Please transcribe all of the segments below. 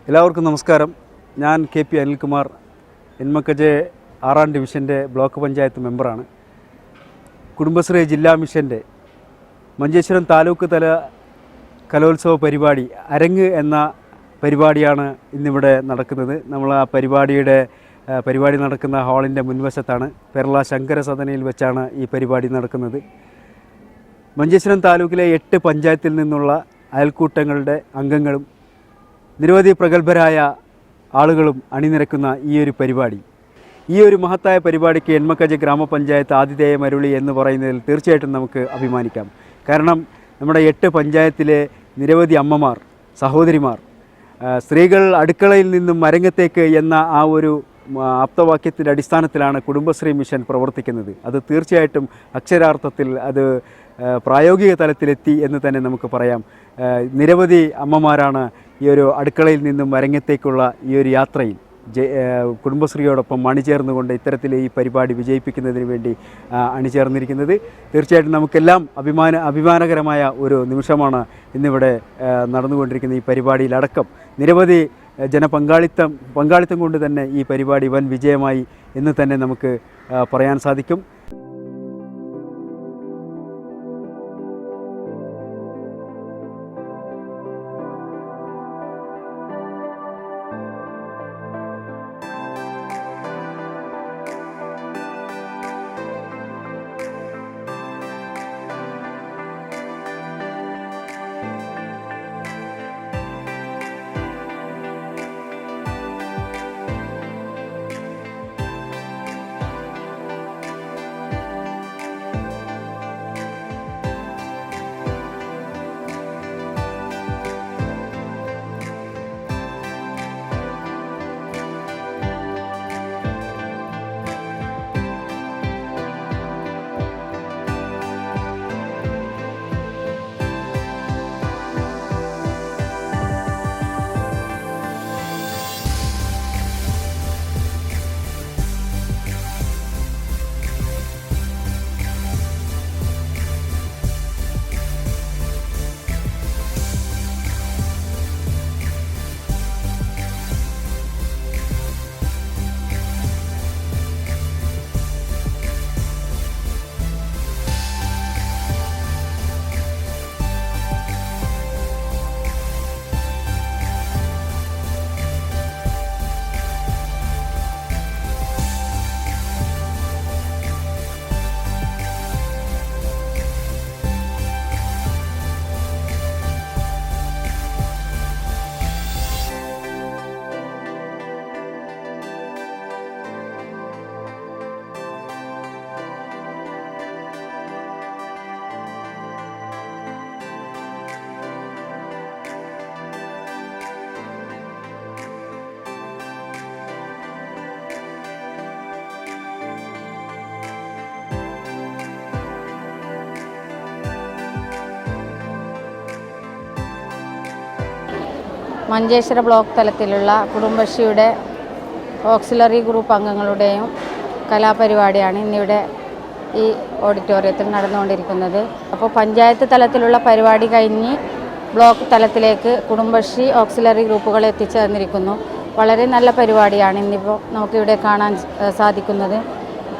എല്ലാവർക്കും നമസ്കാരം. ഞാൻ KP അനിൽകുമാർ, എൻമക്കജെ 6ാം ഡിവിഷൻ്റെ ബ്ലോക്ക് പഞ്ചായത്ത് മെമ്പറാണ്. കുടുംബശ്രീ ജില്ലാ മിഷൻ്റെ മഞ്ചേശ്വരം താലൂക്ക് തല കലോത്സവ പരിപാടി അരങ്ങ് എന്ന പരിപാടിയാണ് ഇന്നിവിടെ നടക്കുന്നത്. നമ്മൾ ആ പരിപാടി നടക്കുന്ന ഹാളിൻ്റെ മുൻവശത്താണ്. പെരള ശങ്കര സദനയിൽ വെച്ചാണ് ഈ പരിപാടി നടക്കുന്നത്. മഞ്ചേശ്വരം താലൂക്കിലെ 8 പഞ്ചായത്തിൽ നിന്നുള്ള അയൽക്കൂട്ടങ്ങളുടെ അംഗങ്ങളും നിരവധി പ്രഗത്ഭരായ ആളുകളും അണിനിരക്കുന്ന ഈ ഒരു മഹത്തായ പരിപാടിക്ക് എൻമക്കജെ ഗ്രാമപഞ്ചായത്ത് ആതിഥേയമരുളി എന്ന് പറയുന്നതിൽ തീർച്ചയായിട്ടും നമുക്ക് അഭിമാനിക്കാം. കാരണം നമ്മുടെ 8 പഞ്ചായത്തിലെ നിരവധി അമ്മമാർ, സഹോദരിമാർ, സ്ത്രീകൾ അടുക്കളയിൽ നിന്നും അരങ്ങത്തേക്ക് എന്ന ആ ഒരു ആപ്തവാക്യത്തിൻ്റെ അടിസ്ഥാനത്തിലാണ് കുടുംബശ്രീ മിഷൻ പ്രവർത്തിക്കുന്നത്. അത് തീർച്ചയായിട്ടും അക്ഷരാർത്ഥത്തിൽ അത് പ്രായോഗിക തലത്തിലെത്തി എന്ന് തന്നെ നമുക്ക് പറയാം. നിരവധി അമ്മമാരാണ് ഈ ഒരു അടുക്കളയിൽ നിന്നും അരങ്ങത്തേക്കുള്ള ഈ ഒരു യാത്രയിൽ കുടുംബശ്രീയോടൊപ്പം അണിചേർന്നുകൊണ്ട് ഇത്തരത്തിൽ ഈ പരിപാടി വിജയിപ്പിക്കുന്നതിന് വേണ്ടി അണിചേർന്നിരിക്കുന്നത്. തീർച്ചയായിട്ടും നമുക്കെല്ലാം അഭിമാനകരമായ ഒരു നിമിഷമാണ് ഇന്നിവിടെ നടന്നുകൊണ്ടിരിക്കുന്ന ഈ പരിപാടിയിലടക്കം നിരവധി പങ്കാളിത്തം കൊണ്ട് തന്നെ ഈ പരിപാടി വൻ വിജയമായി എന്ന് തന്നെ നമുക്ക് പറയാൻ സാധിക്കും. മഞ്ചേശ്വരം ബ്ലോക്ക് തലത്തിലുള്ള കുടുംബശ്രീയുടെ ഓക്സിലറി ഗ്രൂപ്പ് അംഗങ്ങളുടെയും കലാപരിപാടിയാണ് ഇന്നിവിടെ ഈ ഓഡിറ്റോറിയത്തിൽ നടന്നുകൊണ്ടിരിക്കുന്നത്. അപ്പോൾ പഞ്ചായത്ത് തലത്തിലുള്ള പരിപാടി കഴിഞ്ഞ് ബ്ലോക്ക് തലത്തിലേക്ക് കുടുംബശ്രീ ഓക്സിലറി ഗ്രൂപ്പുകൾ എത്തിച്ചേർന്നിരിക്കുന്നു. വളരെ നല്ല പരിപാടിയാണ് ഇന്നിപ്പോൾ നമുക്കിവിടെ കാണാൻ സാധിക്കുന്നത്.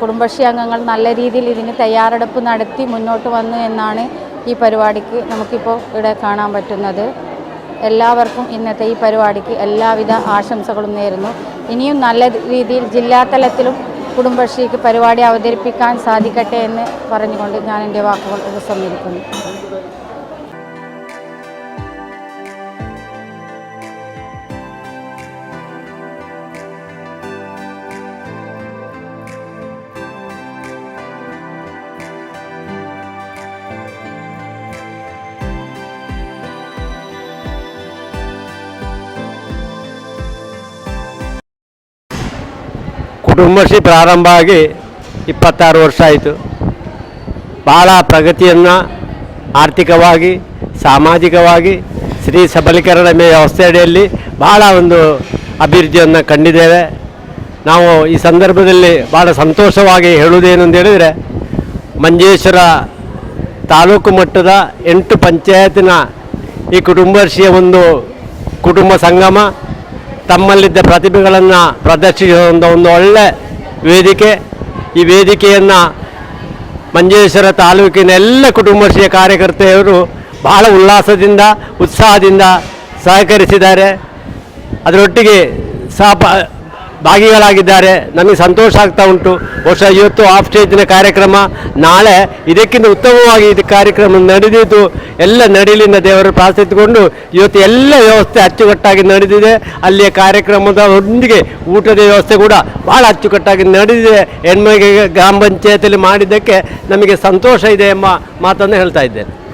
കുടുംബശ്രീ അംഗങ്ങൾ നല്ല രീതിയിൽ ഇതിന് തയ്യാറെടുപ്പ് നടത്തി മുന്നോട്ട് വന്നു എന്നാണ് ഈ പരിപാടിക്ക് നമുക്കിപ്പോൾ ഇവിടെ കാണാൻ പറ്റുന്നത്. എല്ലാവർക്കും ഇന്നത്തെ ഈ പരിപാടിക്ക് എല്ലാവിധ ആശംസകളും നേരുന്നു. ഇനിയും നല്ല രീതിയിൽ ജില്ലാതലത്തിലും കുടുംബശ്രീക്ക് പരിപാടി അവതരിപ്പിക്കാൻ സാധിക്കട്ടെ എന്ന് പറഞ്ഞുകൊണ്ട് ഞാൻ എൻ്റെ വാക്കുകൾ ഉപസംഹരിക്കുന്നു. ಕುಟುಂಬಶ್ರೀ ಪ್ರಾರಂಭ ಆಗಿ 26 ವರ್ಷ ಆಯಿತು. ಭಾಳ ಪ್ರಗತಿಯನ್ನು ಆರ್ಥಿಕವಾಗಿ, ಸಾಮಾಜಿಕವಾಗಿ, ಸ್ತ್ರೀ ಸಬಲೀಕರಣ ವ್ಯವಸ್ಥೆಯಡಿಯಲ್ಲಿ ಭಾಳ ಒಂದು ಅಭಿವೃದ್ಧಿಯನ್ನು ಕಂಡಿದ್ದೇವೆ. ನಾವು ಈ ಸಂದರ್ಭದಲ್ಲಿ ಭಾಳ ಸಂತೋಷವಾಗಿ ಹೇಳುವುದೇನು ಅಂತ ಹೇಳಿದರೆ, ಮಂಜೇಶ್ವರ ತಾಲೂಕು ಮಟ್ಟದ 8 ಪಂಚಾಯತಿನ ಈ ಕುಟುಂಬಶ್ರೀಯ ಒಂದು ಕುಟುಂಬ ಸಂಗಮ ತಮ್ಮಲ್ಲಿದ್ದ ಪ್ರತಿಭೆಗಳನ್ನು ಪ್ರದರ್ಶಿಸುವಂಥ ಒಂದು ಒಳ್ಳೆ ವೇದಿಕೆ. ಈ ವೇದಿಕೆಯನ್ನು ಮಂಜೇಶ್ವರ ತಾಲೂಕಿನ ಎಲ್ಲ ಕುಟುಂಬಶ್ರೀಯ ಕಾರ್ಯಕರ್ತೆಯರು ಬಹಳ ಉಲ್ಲಾಸದಿಂದ ಉತ್ಸಾಹದಿಂದ ಸಹಕರಿಸಿದ್ದಾರೆ. ಅದರೊಟ್ಟಿಗೆ ಭಾಗಿಗಳಾಗಿದ್ದಾರೆ. ನಮಗೆ ಸಂತೋಷ ಆಗ್ತಾ ಉಂಟು. ಬಹುಶಃ ಇವತ್ತು ಆಫ್ ಸ್ಟೇಜಿನ ಕಾರ್ಯಕ್ರಮ, ನಾಳೆ ಇದಕ್ಕಿಂತ ಉತ್ತಮವಾಗಿ ಇದು ಕಾರ್ಯಕ್ರಮ ನಡೆದಿದ್ದು ಎಲ್ಲ ನಡೀಲಿನ ದೇವರು ಪ್ರಾರ್ಥಿಸಿಕೊಂಡು ಇವತ್ತು ಎಲ್ಲ ವ್ಯವಸ್ಥೆ ಅಚ್ಚುಕಟ್ಟಾಗಿ ನಡೆದಿದೆ. ಅಲ್ಲಿಯ ಕಾರ್ಯಕ್ರಮದ ಒಂದಿಗೆ ಊಟದ ವ್ಯವಸ್ಥೆ ಕೂಡ ಭಾಳ ಅಚ್ಚುಕಟ್ಟಾಗಿ ನಡೆದಿದೆ. ಹೆಣ್ಮಗಳಿಗೆ ಗ್ರಾಮ ಪಂಚಾಯತಿಯಲ್ಲಿ ಮಾಡಿದ್ದಕ್ಕೆ ನಮಗೆ ಸಂತೋಷ ಇದೆ ಎಂಬ ಮಾತನ್ನು ಹೇಳ್ತಾ ಇದ್ದೇನೆ.